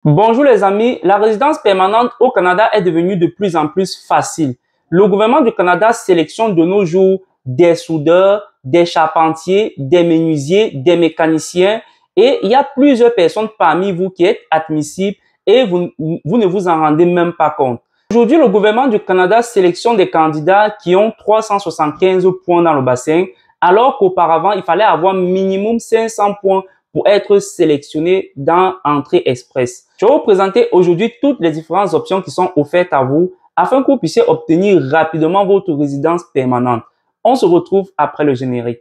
Bonjour les amis, la résidence permanente au Canada est devenue de plus en plus facile. Le gouvernement du Canada sélectionne de nos jours des soudeurs, des charpentiers, des menuisiers, des mécaniciens et il y a plusieurs personnes parmi vous qui êtes admissibles et vous ne vous en rendez même pas compte. Aujourd'hui, le gouvernement du Canada sélectionne des candidats qui ont 375 points dans le bassin, alors qu'auparavant, il fallait avoir minimum 500 points pour être sélectionné dans Entrée Express. Je vais vous présenter aujourd'hui toutes les différentes options qui sont offertes à vous afin que vous puissiez obtenir rapidement votre résidence permanente. On se retrouve après le générique.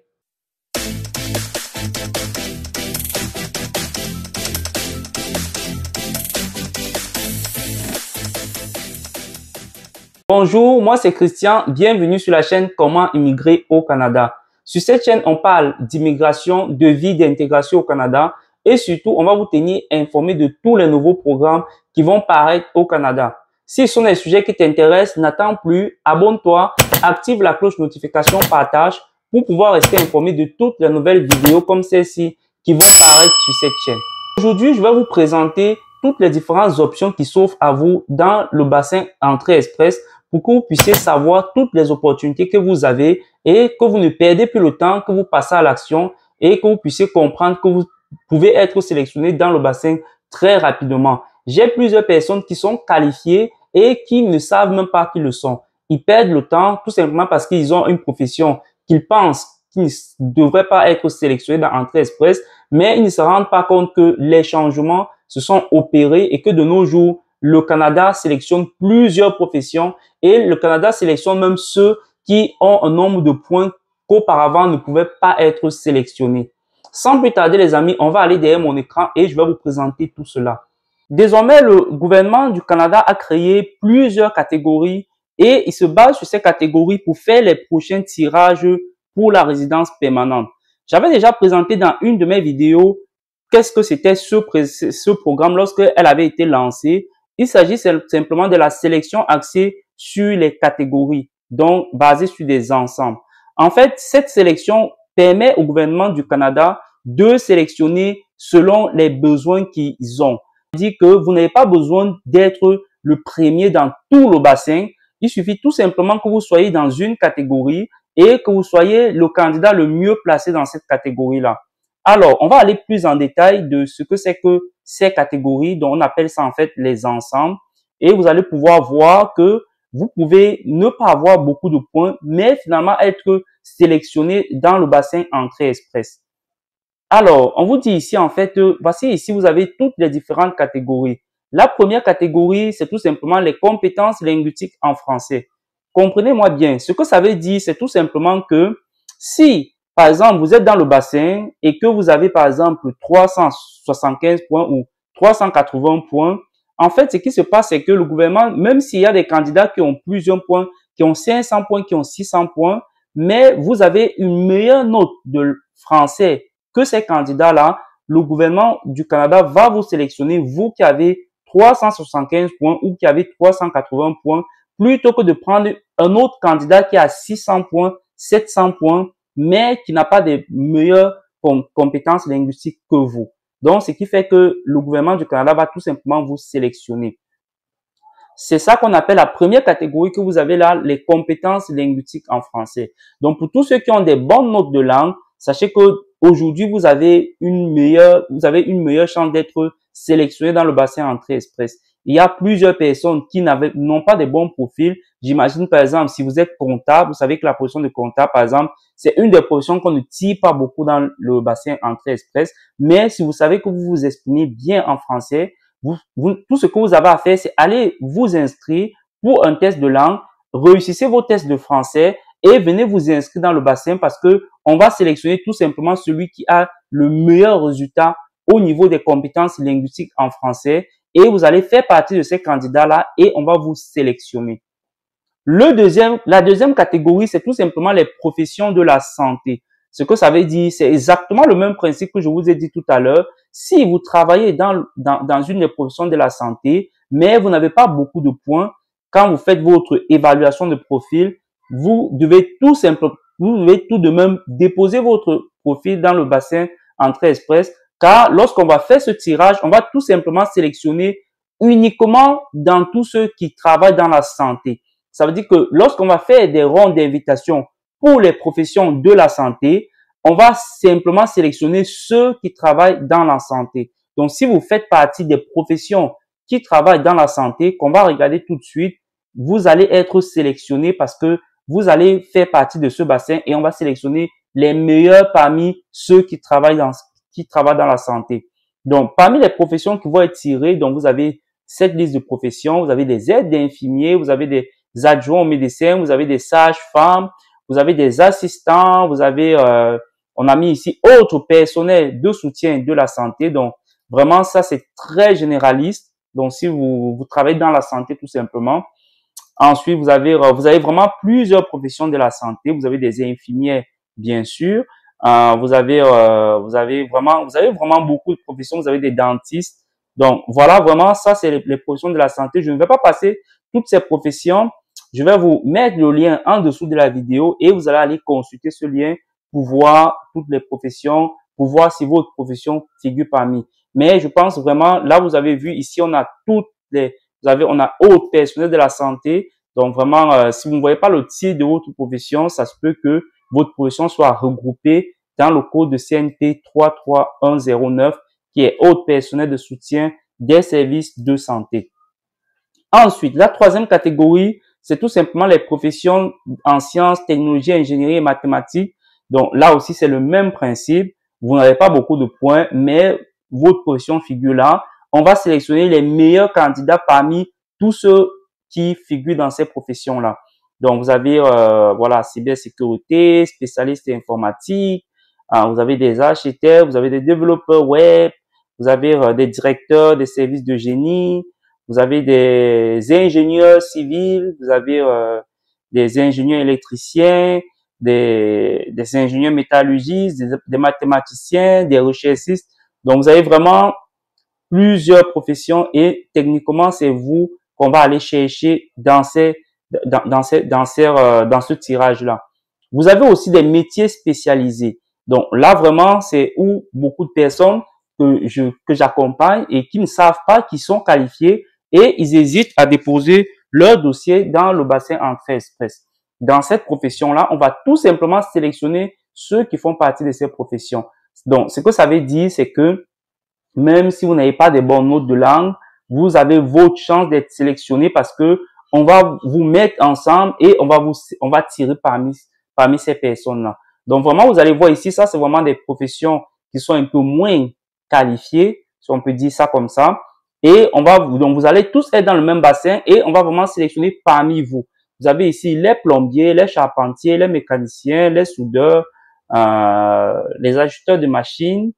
Bonjour, moi c'est Christian, bienvenue sur la chaîne Comment immigrer au Canada. Sur cette chaîne, on parle d'immigration, de vie, d'intégration au Canada et surtout, on va vous tenir informé de tous les nouveaux programmes qui vont paraître au Canada. Si ce sont des sujets qui t'intéressent, n'attends plus, abonne-toi, active la cloche notification, partage pour pouvoir rester informé de toutes les nouvelles vidéos comme celle-ci qui vont paraître sur cette chaîne. Aujourd'hui, je vais vous présenter toutes les différentes options qui s'offrent à vous dans le bassin Entrée Express pour que vous puissiez savoir toutes les opportunités que vous avez et que vous ne perdez plus le temps, que vous passez à l'action et que vous puissiez comprendre que vous pouvez être sélectionné dans le bassin très rapidement. J'ai plusieurs personnes qui sont qualifiées et qui ne savent même pas qu'ils le sont. Ils perdent le temps tout simplement parce qu'ils ont une profession qu'ils pensent qu'ils ne devraient pas être sélectionnés dans Entrée Express, mais ils ne se rendent pas compte que les changements se sont opérés et que de nos jours, le Canada sélectionne plusieurs professions et le Canada sélectionne même ceux qui ont un nombre de points qu'auparavant ne pouvaient pas être sélectionnés. Sans plus tarder les amis, on va aller derrière mon écran et je vais vous présenter tout cela. Désormais, le gouvernement du Canada a créé plusieurs catégories et il se base sur ces catégories pour faire les prochains tirages pour la résidence permanente. J'avais déjà présenté dans une de mes vidéos qu'est-ce que c'était ce programme lorsqu'elle avait été lancée. Il s'agit simplement de la sélection axée sur les catégories, donc basée sur des ensembles. En fait, cette sélection permet au gouvernement du Canada de sélectionner selon les besoins qu'ils ont. C'est-à-dire que vous n'avez pas besoin d'être le premier dans tout le bassin. Il suffit tout simplement que vous soyez dans une catégorie et que vous soyez le candidat le mieux placé dans cette catégorie-là. Alors, on va aller plus en détail de ce que c'est que ces catégories, dont on appelle ça en fait les ensembles. Et vous allez pouvoir voir que vous pouvez ne pas avoir beaucoup de points, mais finalement être sélectionné dans le bassin Entrée Express. Alors, on vous dit ici en fait, voici ici vous avez toutes les différentes catégories. La première catégorie, c'est tout simplement les compétences linguistiques en français. Comprenez-moi bien, ce que ça veut dire, c'est tout simplement que si, par exemple, vous êtes dans le bassin et que vous avez, par exemple, 375 points ou 380 points, en fait, ce qui se passe, c'est que le gouvernement, même s'il y a des candidats qui ont plusieurs points, qui ont 500 points, qui ont 600 points, mais vous avez une meilleure note de français que ces candidats-là, le gouvernement du Canada va vous sélectionner, vous qui avez 375 points ou qui avez 380 points, plutôt que de prendre un autre candidat qui a 600 points, 700 points, mais qui n'a pas de meilleures compétences linguistiques que vous. Donc, ce qui fait que le gouvernement du Canada va tout simplement vous sélectionner. C'est ça qu'on appelle la première catégorie que vous avez là, les compétences linguistiques en français. Donc, pour tous ceux qui ont des bonnes notes de langue, sachez que aujourd'hui, vous avez une meilleure chance d'être sélectionné dans le bassin Entrée Express. Il y a plusieurs personnes qui n'ont pas de bons profils. J'imagine, par exemple, si vous êtes comptable, vous savez que la position de comptable, par exemple, c'est une des positions qu'on ne tire pas beaucoup dans le bassin Entrée Express. Mais si vous savez que vous vous exprimez bien en français, tout ce que vous avez à faire, c'est aller vous inscrire pour un test de langue, réussissez vos tests de français et venez vous inscrire dans le bassin parce que on va sélectionner tout simplement celui qui a le meilleur résultat au niveau des compétences linguistiques en français et vous allez faire partie de ces candidats-là et on va vous sélectionner. La deuxième catégorie, c'est tout simplement les professions de la santé. Ce que ça veut dire, c'est exactement le même principe que je vous ai dit tout à l'heure. Si vous travaillez dans une des professions de la santé, mais vous n'avez pas beaucoup de points, quand vous faites votre évaluation de profil, vous devez tout de même déposer votre profil dans le bassin Entrée Express car lorsqu'on va faire ce tirage, on va tout simplement sélectionner uniquement dans tous ceux qui travaillent dans la santé. Ça veut dire que lorsqu'on va faire des rondes d'invitation pour les professions de la santé, on va simplement sélectionner ceux qui travaillent dans la santé. Donc, si vous faites partie des professions qui travaillent dans la santé, qu'on va regarder tout de suite, vous allez être sélectionné parce que vous allez faire partie de ce bassin et on va sélectionner les meilleurs parmi ceux qui travaillent dans la santé. Donc, parmi les professions qui vont être tirées, donc vous avez cette liste de professions, vous avez des aides d'infirmiers, vous avez des adjoints aux médecins, vous avez des sages-femmes, vous avez des assistants, vous avez, on a mis ici autres personnels de soutien de la santé. Donc, vraiment, ça, c'est très généraliste. Donc, si vous travaillez dans la santé, tout simplement. Ensuite, vous avez vraiment plusieurs professions de la santé. Vous avez des infirmières, bien sûr. Vous avez vraiment beaucoup de professions. Vous avez des dentistes. Donc, voilà, vraiment, ça, c'est les professions de la santé. Je ne vais pas passer toutes ces professions. Je vais vous mettre le lien en dessous de la vidéo et vous allez aller consulter ce lien pour voir toutes les professions, pour voir si votre profession figure parmi. Mais je pense vraiment, là, vous avez vu, ici, on a on a haut personnel de la santé. Donc, vraiment, si vous ne voyez pas le titre de votre profession, ça se peut que votre profession soit regroupée dans le code de CNP 33109, qui est haut personnel de soutien des services de santé. Ensuite, la troisième catégorie, c'est tout simplement les professions en sciences, technologies, ingénierie et mathématiques. Donc, là aussi, c'est le même principe. Vous n'avez pas beaucoup de points, mais votre profession figure là. On va sélectionner les meilleurs candidats parmi tous ceux qui figurent dans ces professions-là. Donc, vous avez, voilà, cybersécurité, spécialiste informatique, vous avez des architectes, vous avez des développeurs web, vous avez des directeurs des services de génie, vous avez des ingénieurs civils, vous avez des ingénieurs électriciens, des ingénieurs métallurgistes, des mathématiciens, des recherchistes. Donc, vous avez vraiment plusieurs professions et techniquement, c'est vous qu'on va aller chercher dans ce tirage-là. Vous avez aussi des métiers spécialisés. Donc là, vraiment, c'est où beaucoup de personnes que j'accompagne et qui ne savent pas qu'ils sont qualifiés et ils hésitent à déposer leur dossier dans le bassin Entrée Express. Dans cette profession-là, on va tout simplement sélectionner ceux qui font partie de ces professions. Donc, ce que ça veut dire, c'est que même si vous n'avez pas de bonnes notes de langue, vous avez votre chance d'être sélectionné parce que on va vous mettre ensemble et on va tirer parmi ces personnes-là. Donc vraiment, vous allez voir ici, ça c'est vraiment des professions qui sont un peu moins qualifiées, si on peut dire ça comme ça. Et donc vous allez tous être dans le même bassin et on va vraiment sélectionner parmi vous. Vous avez ici les plombiers, les charpentiers, les mécaniciens, les soudeurs, les ajusteurs de machines.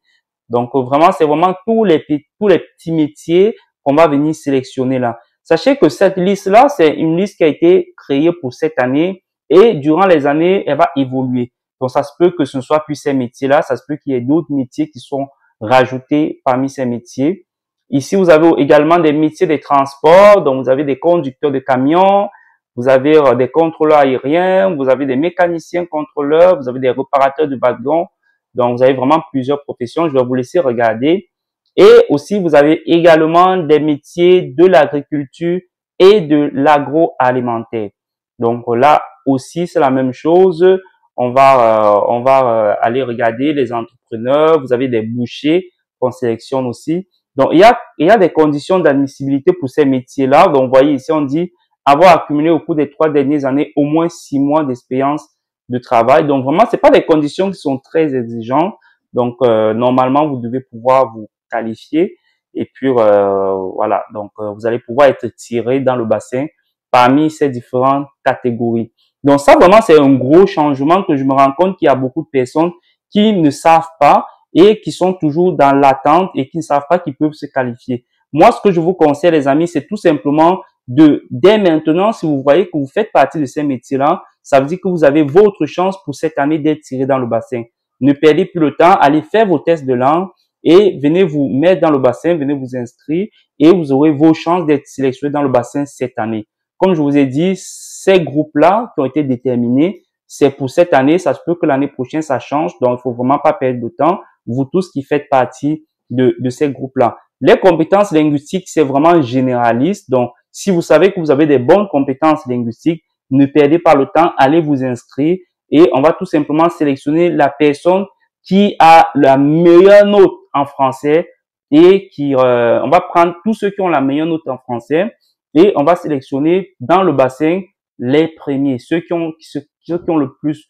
Donc vraiment, c'est vraiment tous les petits métiers qu'on va venir sélectionner là. Sachez que cette liste-là, c'est une liste qui a été créée pour cette année et durant les années, elle va évoluer. Donc ça se peut que ce ne soit plus ces métiers-là, ça se peut qu'il y ait d'autres métiers qui sont rajoutés parmi ces métiers. Ici, vous avez également des métiers de transport, donc vous avez des conducteurs de camions, vous avez des contrôleurs aériens, vous avez des mécaniciens contrôleurs, vous avez des réparateurs de wagons. Donc, vous avez vraiment plusieurs professions. Je vais vous laisser regarder. Et aussi, vous avez également des métiers de l'agriculture et de l'agroalimentaire. Donc, là aussi, c'est la même chose. On va aller regarder les entrepreneurs. Vous avez des bouchers qu'on sélectionne aussi. Donc, il y a des conditions d'admissibilité pour ces métiers-là. Donc, vous voyez ici, on dit avoir accumulé au cours des 3 dernières années au moins 6 mois d'expérience de travail. Donc, vraiment, c'est pas des conditions qui sont très exigeantes. Donc, normalement, vous devez pouvoir vous qualifier. Et puis, voilà. Donc, vous allez pouvoir être tiré dans le bassin parmi ces différentes catégories. Donc, ça, vraiment, c'est un gros changement que je me rends compte qu'il y a beaucoup de personnes qui ne savent pas et qui sont toujours dans l'attente et qui ne savent pas qu'ils peuvent se qualifier. Moi, ce que je vous conseille, les amis, c'est tout simplement dès maintenant, si vous voyez que vous faites partie de ces métiers-là, ça veut dire que vous avez votre chance pour cette année d'être tiré dans le bassin. Ne perdez plus le temps, allez faire vos tests de langue et venez vous mettre dans le bassin, venez vous inscrire et vous aurez vos chances d'être sélectionné dans le bassin cette année. Comme je vous ai dit, ces groupes-là qui ont été déterminés, c'est pour cette année. Ça se peut que l'année prochaine, ça change. Donc, il faut vraiment pas perdre de temps. Vous tous qui faites partie de ces groupes-là. Les compétences linguistiques, c'est vraiment généraliste. Donc, si vous savez que vous avez des bonnes compétences linguistiques, ne perdez pas le temps, allez vous inscrire et on va tout simplement sélectionner la personne qui a la meilleure note en français et on va prendre tous ceux qui ont la meilleure note en français et on va sélectionner dans le bassin les premiers, ceux qui ont le plus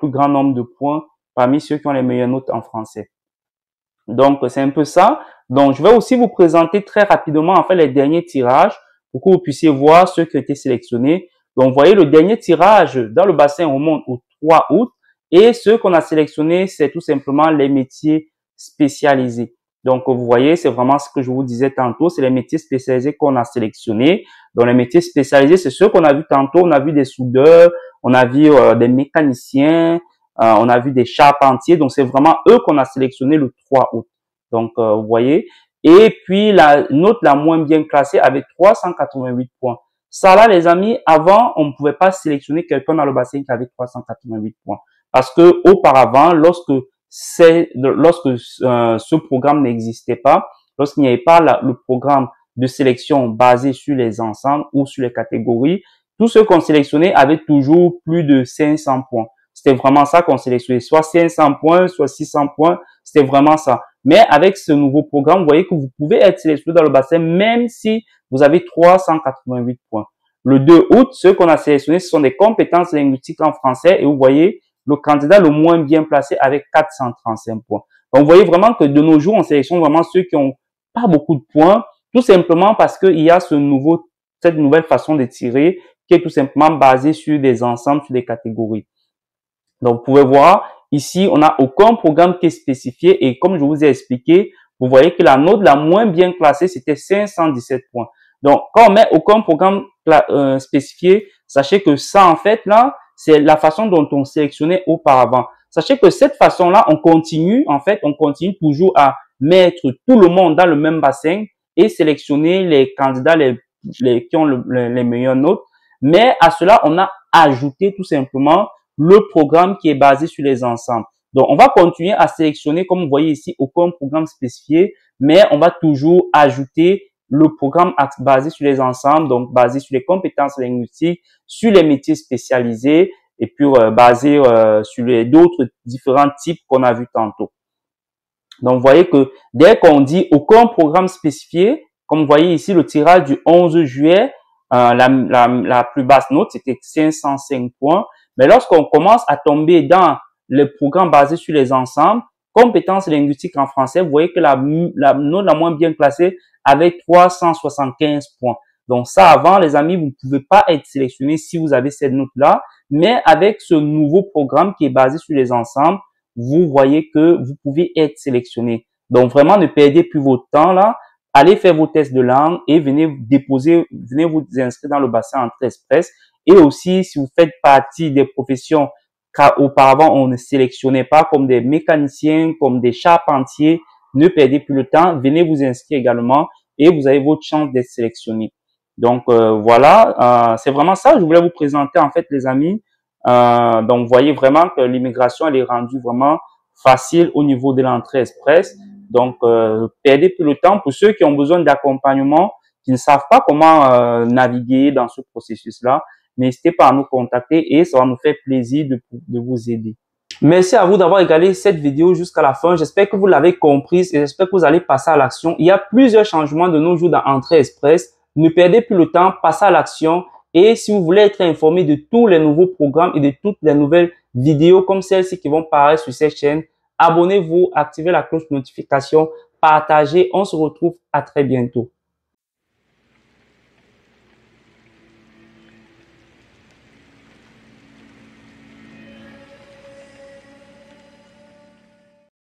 grand nombre de points parmi ceux qui ont les meilleures notes en français. Donc, c'est un peu ça. Donc, je vais aussi vous présenter très rapidement, en fait, les derniers tirages pour que vous puissiez voir ceux qui ont été sélectionnés. Donc, vous voyez, le dernier tirage dans le bassin remonte au 3 août et ceux qu'on a sélectionnés, c'est tout simplement les métiers spécialisés. Donc, vous voyez, c'est vraiment ce que je vous disais tantôt, c'est les métiers spécialisés qu'on a sélectionnés. Donc, les métiers spécialisés, c'est ceux qu'on a vu tantôt. On a vu des soudeurs, on a vu des mécaniciens, on a vu des charpentiers. Donc, c'est vraiment eux qu'on a sélectionné le 3 août. Donc, vous voyez. Et puis, la note la moins bien classée avec 388 points. Ça là, les amis, avant, on ne pouvait pas sélectionner quelqu'un dans le bassin qui avait 388 points. Parce que auparavant, lorsque ce programme n'existait pas, lorsqu'il n'y avait pas le programme de sélection basé sur les ensembles ou sur les catégories, tous ceux qu'on sélectionnait avaient toujours plus de 500 points. C'était vraiment ça qu'on sélectionnait, soit 500 points, soit 600 points, c'était vraiment ça. Mais avec ce nouveau programme, vous voyez que vous pouvez être sélectionné dans le bassin même si vous avez 388 points. Le 2 août, ceux qu'on a sélectionnés, ce sont des compétences linguistiques en français et vous voyez le candidat le moins bien placé avec 435 points. Donc, vous voyez vraiment que de nos jours, on sélectionne vraiment ceux qui ont pas beaucoup de points, tout simplement parce qu'il y a cette nouvelle façon de tirer qui est tout simplement basée sur des ensembles, sur des catégories. Donc, vous pouvez voir, ici, on n'a aucun programme qui est spécifié et comme je vous ai expliqué, vous voyez que la note la moins bien classée, c'était 517 points. Donc, quand on met aucun programme spécifié, sachez que ça, en fait, là, c'est la façon dont on sélectionnait auparavant. Sachez que cette façon-là, on continue toujours à mettre tout le monde dans le même bassin et sélectionner les candidats qui ont les meilleures notes. Mais à cela, on a ajouté tout simplement le programme qui est basé sur les ensembles. Donc, on va continuer à sélectionner, comme vous voyez ici, aucun programme spécifié, mais on va toujours ajouter le programme basé sur les ensembles, donc basé sur les compétences linguistiques, sur les métiers spécialisés et puis basé sur d'autres différents types qu'on a vus tantôt. Donc, vous voyez que dès qu'on dit aucun programme spécifié, comme vous voyez ici, le tirage du 11 juillet, la plus basse note, c'était 505 points. Mais lorsqu'on commence à tomber dans les programmes basés sur les ensembles, compétences linguistiques en français, vous voyez que la note la moins bien classée avait 375 points. Donc ça, avant, les amis, vous ne pouvez pas être sélectionné si vous avez cette note-là. Mais avec ce nouveau programme qui est basé sur les ensembles, vous voyez que vous pouvez être sélectionné. Donc vraiment, ne perdez plus votre temps là. Allez faire vos tests de langue et venez vous inscrire dans le bassin Entrée Express. Et aussi, si vous faites partie des professions qu'auparavant on ne sélectionnait pas, comme des mécaniciens, comme des charpentiers, ne perdez plus le temps. Venez vous inscrire également et vous avez votre chance d'être sélectionné. Donc voilà, c'est vraiment ça que je voulais vous présenter en fait les amis. Donc vous voyez vraiment que l'immigration elle est rendue vraiment facile au niveau de l'entrée express. Donc perdez plus le temps pour ceux qui ont besoin d'accompagnement, qui ne savent pas comment naviguer dans ce processus-là. N'hésitez pas à nous contacter et ça va nous faire plaisir de vous aider. Merci à vous d'avoir regardé cette vidéo jusqu'à la fin. J'espère que vous l'avez comprise et j'espère que vous allez passer à l'action. Il y a plusieurs changements de nos jours dans Entrée Express. Ne perdez plus le temps, passez à l'action. Et si vous voulez être informé de tous les nouveaux programmes et de toutes les nouvelles vidéos comme celles-ci qui vont paraître sur cette chaîne, abonnez-vous, activez la cloche de notification, partagez. On se retrouve à très bientôt.